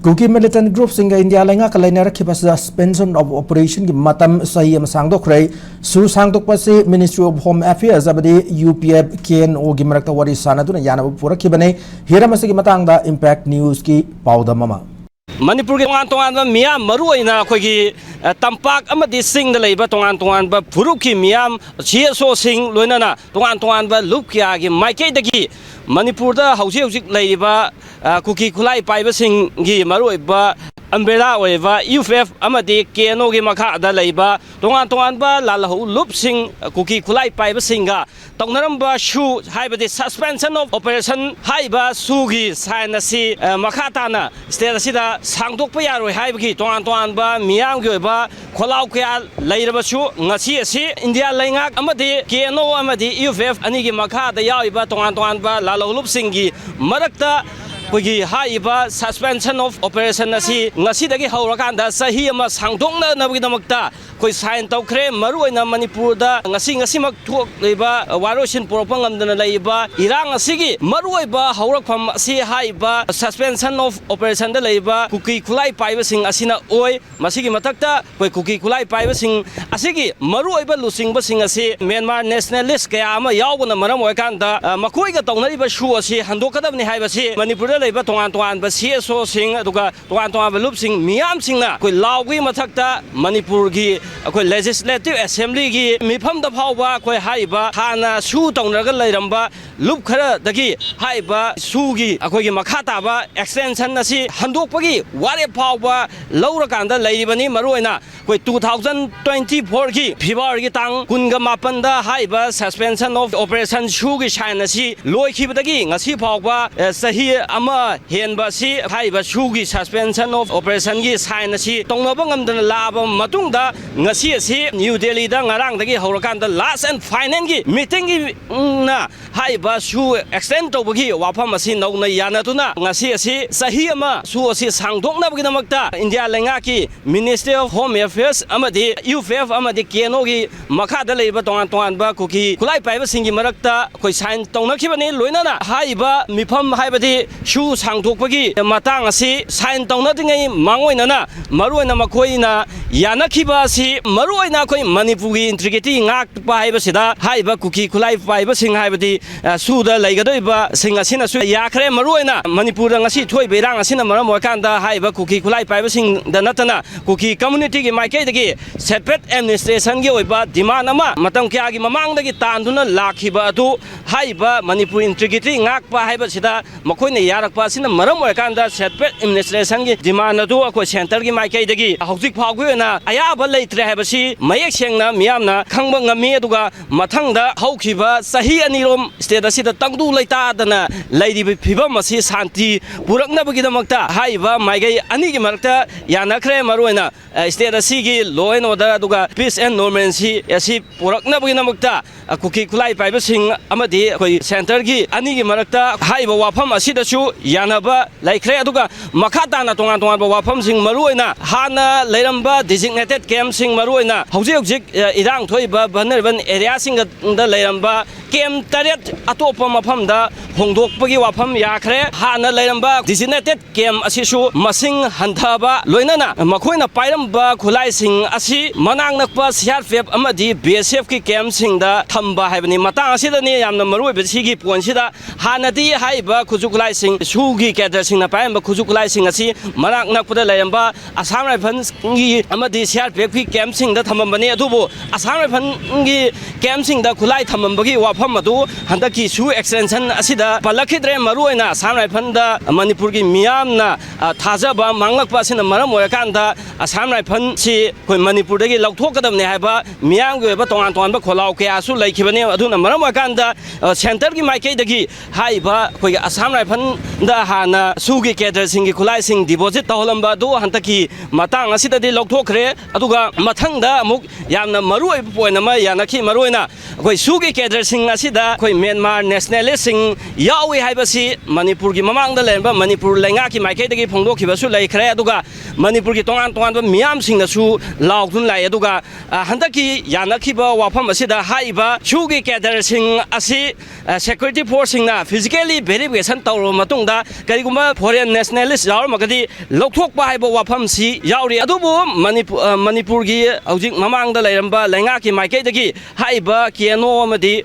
Kuki militant group singa India lenga kalainar kipas suspension of operation ki matam sahi am sangdok rai su sangdok pasi Ministry of Home Affairs abadi UPF KNO gi marakta wari sana tuna yana pura kibane hira masi ki matang da Impact News ki pauda mama Manipur ki tongan miyam maruina khogi tampak amadi sing da leiba tongan ba phuruk ki miyam chiaso sing loinana tongan ba lupkia gi maike dagi Manipur da hausi leiba kuki khulai paiba sing gi maruiba umbrella oiba UFF amadi KNO gi makha da leiba tongan ba lalahu lup sing kuki khulai paiba singa tongnaramba shu haibadi suspension of operation haiba sugi sainasi makha tana state asida sangdokpa yaroi haibagi tongan ba miyam gi oiba kholau kya leiraba shu ngasi asi India leingak amadi KNO amadi UFF ani gi makha da yaiba tongan ba lalahu lup singi marakta Kugi haiba suspension of operation asi ngasi dagi haurakanda sahi ama sangdokna nabgidamakta koi sign tawkhre maruina Manipur da ngasi mak thok leiba warosin propangamdana leiba irang asigi maruiba haurakpham asi haiba suspension of operation da leiba kuki khulai paiba sing asina oi masigi matakta koi kuki khulai paiba sing asigi maruiba lusing ba sing asi Myanmar nationalist kaya ama yawbuna maram oikanda makoi ga tawnariba shu asi handokadabni haiba si Manipur leiba tongan ba CSO sing aduga tongan ba lup sing miyam singna koi lawgi mathakta Manipur gi koi legislative assembly gi mifam da phawba koi haiba hana su tongraga leiramba lup khara dagi haiba su gi akoi gi makha ta ba extension asi handokpagi ware phawba lawrakanda leiribani maruina koi 2024 gi February gi tang kunga mapan da haiba suspension of operation su gi sign asi loikhibadagi ngasi phawba sahi ama henba si haiba shugi suspension of operation gi sign asi tongnaba ngamdana laba matungda ngasi asi New Delhi da ngarang dagi haurakanda last and final gi meeting gi na haiba shu extend tobagi wafam asi nauna yanatuna ngasi asi sahi ama su asi sangdokna bagi namakta India lenga ki Ministry of Home Affairs amadi UFF amadi KNO gi makha da leiba tongan ba kuki kulai paiba singi marakta koi sign tongnakibani loinana haiba mifam haibadi shu sangdokpagi matang asi sign tongnadingai mangoinana maruina makoina yanakhiba asi maruina koi Manipur gi integrity ngakpa haibasida haiba kuki khulai paiba sing haibadi suda leigadoiba sing asina su yakhre maruina Manipur da ngasi thoi beirang asina maram wakanda haiba kuki khulai paiba sing da natana kuki community gi maikai dagi separate administration gi oiba demand ama matam kya gi mamang dagi tanduna lakhiba adu haiba Manipur integrity ngakpa haibasida makoina yarakpa asina maram wakanda separate administration gi demand adu akoi center gi maikai dagi hojik phawgi na ayaba leitre haibasi mayek sengna miyamna khangba ngami aduga mathangda haukhiba sahi anirom state asida tangdu leita dana leiribi phibam asi shanti puraknabagi damakta haiba maigai ani gi marakta yanakhre maruina state asigi law and order aduga peace and normalcy asi puraknabagi damakta kuki khulai paiba sing amadi koi center gi ani gi marakta haiba wafam asida su yanaba laikre aduga makha tana tongan ba wafam sing maruina hana leiramba designated camp sing maruina hojik irang thoiba vulnerable area sing da leiramba camp taret atopa mafam da hongdokpagi wafam yakhre hana leiramba designated camp asisu masing hanthaba loinana makoina pairamba khulai sing asi manang nakpa CRPF amadi BSF ki camp sing da thamba haibani matang asida ni yamna maroi besigi ponsida hanadi haiba khujukulai sing sugi kedra sing na paimba khujukulai sing asi manak nakpada leiramba Assam Rifles gi amadi CRPF ki camp sing da thamambani adubu Assam Rifles gi camp sing da khulai thamambagi wafam adu handaki su extension asida palakhidre maruina Assam Rifles da Manipur gi miyamna thajaba manglakpa asina maram orakanda Assam Rifles si koi Manipur dagi lauthokadamne haiba miyam gi ba tongan ba kholau kya su laikhibani aduna maram orakanda center gi maikai dagi haiba koi Assam Rifles da hana sugi kedra sing gi khulai sing deposit tawlamba do hantaki matang asida di lauthok ꯇꯧꯈ꯭ꯔꯦ ꯑꯗꯨꯒ ꯃꯊꯪꯗ ꯑꯃꯨꯛ ꯌꯥꯝꯅ ꯃꯔꯨꯑꯣꯏꯕ point ꯑꯃ ꯌꯥꯅꯈꯤ ꯃꯔꯨꯑꯣꯏꯅ ꯑꯩꯈꯣꯏ ꯁꯨꯒꯤ ꯀꯦꯗꯔꯁꯤꯡ ꯑꯁꯤꯗ ꯑꯩꯈꯣꯏ ꯃ꯭ꯌꯥꯟꯃꯥꯔ ꯅꯦꯁꯅꯦꯂꯤꯁꯁꯤꯡ ꯌꯥꯎꯏ ꯍꯥꯏꯕꯁꯤ ꯃꯅꯤꯄꯨꯔꯒꯤ ꯃꯃꯥꯡꯗ ꯂꯩꯔꯝꯕ ꯃꯅꯤꯄꯨꯔ ꯂꯩꯉꯥꯛꯀꯤ ꯃꯥꯏꯀꯩꯗꯒꯤ ꯐꯣꯡꯗꯣꯛꯈꯤꯕꯁꯨ ꯂꯩꯈ꯭ꯔꯦ ꯑꯗꯨꯒ ꯃꯅꯤꯄꯨꯔꯒꯤ ꯇꯣꯉꯥꯟ ꯇꯣꯉꯥꯟꯕ ꯃꯤꯌꯥꯝꯁꯤꯡꯅꯁꯨ ꯂꯥꯎꯗꯨꯅ ꯂꯥꯛꯑꯦ ꯑꯗꯨꯒ ꯍꯟꯗꯛꯀꯤ ꯌꯥꯅꯈꯤꯕ ꯋꯥꯐꯝ ꯑꯁꯤꯗ ꯍꯥꯏꯔꯤꯕ ꯁꯨꯒꯤ ꯀꯦꯗꯔꯁꯤꯡ ꯑꯁꯤ ꯁꯦꯀ꯭ꯌꯨꯔꯤꯇꯤ ꯐꯣꯔꯁꯁꯤꯡꯅ ꯐꯤꯖꯤꯀꯦꯜꯂꯤ ꯚꯦꯔꯤꯐꯤꯀꯦꯁꯟ ꯇꯧꯔꯕ ꯃꯇꯨꯡꯗ ꯀꯔꯤꯒꯨꯝꯕ ꯐꯣꯔꯦꯟ ꯅꯦꯁꯅꯦꯂꯤꯁ ꯌꯥꯎꯔꯝꯃꯒꯗꯤ ꯂꯧꯊꯣꯛꯄ ꯍꯥꯏꯕ ꯋꯥꯐꯝꯁꯤ ꯌꯥꯎꯔꯤ ꯑꯗꯨꯕꯨ ꯃꯅꯤꯄꯨꯔꯒꯤ ꯍꯧꯖꯤꯛ ꯃꯃꯥꯡꯗ ꯂꯩꯔꯝꯕ ꯂꯩꯉꯥꯛꯀꯤ ꯃꯥꯏꯀꯩꯗꯒꯤ ꯍꯥꯏꯔꯤꯕ KNO ꯑꯃꯗꯤ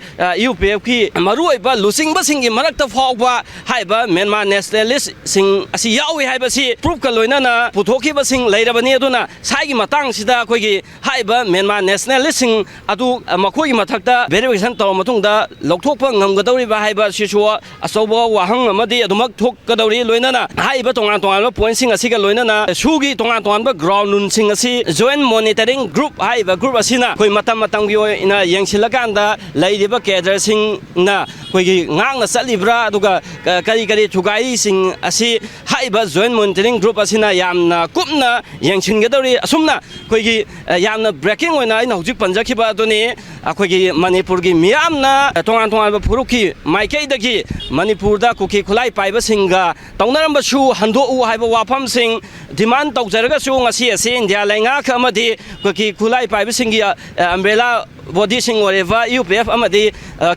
UPFꯀꯤ ꯃꯔꯨꯑꯣꯏꯕ ꯂꯨꯆꯤꯡꯕꯁꯤꯡꯒꯤ ꯃꯔꯛꯇ ꯐꯥꯎꯕ ꯍꯥꯏꯔꯤꯕ ꯃ꯭ꯌꯥꯟꯃꯥꯔ ꯅꯦꯁꯅꯦꯂꯤꯁꯁꯤꯡ ꯑꯁꯤ ꯌꯥꯎꯏ ꯍꯥꯏꯕꯁꯤ ꯄ꯭ꯔꯨꯐꯀ ꯂꯣꯏꯅꯅ ꯄꯨꯊꯣꯛꯈꯤꯕꯁꯤꯡ ꯂꯩꯔꯕꯅꯤ ꯑꯗꯨꯅ ꯁꯥꯏꯒꯤ ꯃꯇꯥꯡꯁꯤꯗ ꯑꯩꯈꯣꯏꯒꯤ ꯍꯥꯏꯔꯤꯕ ꯃ꯭ꯌꯥꯟꯃꯥꯔ ꯅꯦꯁꯅꯦꯂꯤꯁꯁꯤꯡ ꯑꯗꯨ ꯃꯈꯣꯏꯒꯤ ꯃꯊꯛꯇ ꯚꯦꯔꯤꯐꯤꯀꯦꯁꯟ ꯇꯧꯔꯕ ꯃꯇꯨꯡꯗ ꯂꯧꯊꯣꯛꯄ ꯉꯝꯒꯗꯧꯔꯤꯕ ꯍꯥꯏꯕꯁꯤꯁꯨ ꯑꯆꯧꯕ ꯋꯥꯍꯪ ꯑꯃꯗꯤ ꯑꯗꯨꯃꯛ ꯊꯣꯛꯀꯗꯧꯔꯤ ꯂꯣꯏꯅꯅ ꯍꯥꯏꯔꯤꯕ ꯇꯣꯉꯥꯟ ꯇꯣꯉꯥꯟꯕ ꯄꯣꯏꯟꯠꯁꯤꯡ ꯑꯁꯤꯒ ꯂꯣꯏꯅꯅ ꯁꯨꯒꯤ ꯇꯣꯉꯥꯟ ꯇꯣꯉꯥꯟꯕ ꯒ꯭ꯔꯥꯎꯟ ꯔꯨꯜꯁꯤꯡ ꯑꯁꯤ ꯖꯣꯏꯟꯠ ꯃꯣꯅꯤꯇꯔꯤꯡ ꯒ꯭ꯔꯨꯞ ꯍꯥꯏꯔꯤꯕ ꯒ꯭ꯔꯨꯞ ꯑꯁꯤꯅ ꯑꯩꯈꯣꯏ ꯃꯇꯝ ꯃꯇꯝꯒꯤ ꯑꯣꯏꯅ ꯌꯦꯡꯁꯤꯜꯂꯀꯥꯟꯗ ꯂꯩꯔꯤꯕ ꯀꯦꯗꯔꯁꯤꯡꯅ ꯑꯩꯈꯣꯏꯒꯤ ꯉꯥꯛꯅ ꯆꯠꯂꯤꯕ꯭ꯔꯥ ꯑꯗꯨꯒ ꯀꯔꯤ ꯊꯨꯒꯥꯏꯔꯤꯁꯤꯡ ꯑꯁꯤ ꯍꯥꯏꯔꯤꯕ ꯖꯣꯏꯟꯠ ꯃꯣꯅꯤꯇꯔꯤꯡ ꯒ꯭ꯔꯨꯞ ꯑꯁꯤꯅ ꯌꯥꯝꯅ ꯀꯨꯞꯅ ꯌꯦꯡꯁꯤꯟꯒꯗꯧꯔꯤ ꯑꯁꯨꯝꯅ ꯑꯩꯈꯣꯏꯒꯤ ꯌꯥꯝꯅ ꯕ꯭ꯔꯦꯀꯤꯡ ꯑꯣꯏꯅ ꯑꯩꯅ ꯍꯧꯖꯤꯛ ꯄꯟꯖꯈꯤꯕ ꯑꯗꯨꯅꯤ ꯑꯩꯈꯣꯏꯒꯤ ꯃꯅꯤꯄꯨꯔꯒꯤ ꯃꯤꯌꯥꯝꯅ ꯇꯣꯉꯥꯟ ꯇꯣꯉꯥꯟꯕ ꯐꯨꯔꯨꯞꯀꯤ ꯃꯥꯏꯀꯩꯗꯒꯤ ꯃꯅꯤꯄꯨꯔꯗ ꯀꯨꯀꯤ ꯈꯨꯠꯂꯥꯏ ꯄꯥꯏꯕꯁꯤꯡꯒ ꯇꯧꯅꯔꯝꯕꯁꯨ ꯍꯟꯗꯣꯛꯎ ꯍꯥꯏꯕ ꯋꯥꯐꯝꯁꯤꯡ ꯗꯤꯃꯥꯟ ꯇꯧꯖꯔꯒꯁꯨ ꯉꯁꯤ ꯑꯁꯤ ꯏꯟꯗꯤꯌꯥ ꯂꯩꯉꯥꯛ ꯑꯃꯗꯤ ꯀꯨꯀꯤ ꯈꯨꯠꯂꯥꯏ ꯄꯥꯏꯕꯁꯤꯡꯒꯤ ꯑꯝꯕ꯭ꯔꯦꯂꯥ ꯕꯣꯗꯤꯁꯤꯡ ꯑꯣꯏꯔꯤꯕ UPF ꯑꯃꯗꯤ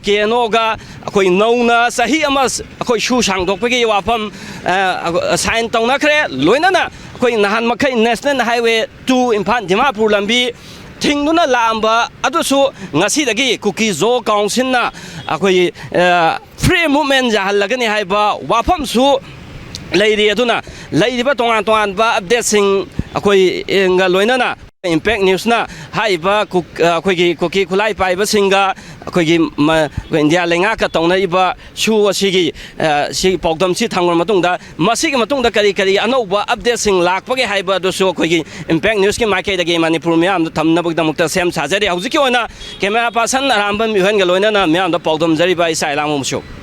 KNOꯒ ꯑꯩꯈꯣꯏ ꯅꯧꯅ ꯆꯍꯤ ꯑꯃ ꯑꯩꯈꯣꯏ ꯁꯨ ꯁꯥꯡꯗꯣꯛꯄꯒꯤ ꯋꯥꯐꯝ ꯁꯥꯏꯟ ꯇꯧꯅꯈ꯭ꯔꯦ ꯂꯣꯏꯅꯅ ꯑꯩꯈꯣꯏ ꯅꯍꯥꯟ ꯃꯈꯩ ꯅꯦꯁꯅꯦꯜ ꯍꯥꯏꯋꯦ 2 ꯏꯝꯐꯥꯜ ꯗꯤꯃꯥꯄꯨꯔ ꯂꯝꯕꯤ ꯊꯤꯡꯗꯨꯅ ꯂꯥꯛꯑꯝꯕ ꯑꯗꯨꯁꯨ ꯉꯁꯤꯗꯒꯤ ꯀꯨꯀꯤ ꯖꯣ ꯀꯥꯎꯟꯁꯤꯜꯅ ꯑꯩꯈꯣꯏ ꯐ꯭ꯔꯤ ꯃꯨꯚꯃꯦꯟ ꯌꯥꯍꯜꯂꯒꯅꯤ ꯍꯥꯏꯕ ꯋꯥꯐꯝꯁꯨ ꯂꯩꯔꯤ ꯑꯗꯨꯅ ꯂꯩꯔꯤꯕ ꯇꯣꯉꯥꯟ ꯇꯣꯉꯥꯟꯕ ꯑꯞꯗꯦꯠꯁꯤꯡ ꯑꯩꯈꯣꯏꯒ ꯂꯣꯏꯅꯅ ꯏꯝꯄꯦꯛ ꯅ꯭ꯌꯨꯁꯅ ꯍꯥꯏꯔꯤꯕ ꯑꯩꯈꯣꯏꯒꯤ ꯀꯨꯀꯤ ꯈꯨꯠꯂꯥꯏ ꯄꯥꯏꯕꯁꯤꯡꯒ ꯑꯩꯈꯣꯏꯒꯤ ꯏꯟꯗꯤꯌꯥ ꯂꯩꯉꯥꯛꯀ ꯇꯧꯅꯔꯤꯕ ꯁꯨ ꯑꯁꯤꯒꯤ ꯄꯥꯎꯗꯝꯁꯤ ꯊꯝꯈ꯭ꯔ ꯃꯇꯨꯡꯗ ꯃꯁꯤꯒꯤ ꯃꯇꯨꯡꯗ ꯀꯔꯤ ꯑꯅꯧꯕ ꯑꯞꯗꯦꯠꯁꯤꯡ ꯂꯥꯛꯄꯒꯦ ꯍꯥꯏꯕ ꯑꯗꯨꯁꯨ ꯑꯩꯈꯣꯏꯒꯤ ꯏꯝꯄꯦꯛ ꯅ꯭ꯌꯨꯁꯀꯤ ꯃꯥꯏꯀꯩꯗꯒꯤ ꯃꯅꯤꯄꯨꯔ ꯃꯤꯌꯥꯝꯗ ꯊꯝꯅꯕꯒꯤꯗꯃꯛꯇ ꯁꯦꯝ ꯁꯥꯖꯔꯤ ꯍꯧꯖꯤꯛꯀꯤ ꯑꯣꯏꯅ ꯀꯦꯃꯦꯔꯥ ꯄꯥꯔꯁꯟ ꯑꯔꯥꯝꯕꯝ ꯏꯍꯟꯒ ꯂꯣꯏꯅꯅ ꯃꯤꯌꯥꯝꯗ ꯄꯥꯎꯗꯝꯖꯔꯤꯕ ꯏꯁꯥ ꯏꯂꯥꯡ ꯃꯨꯁꯨ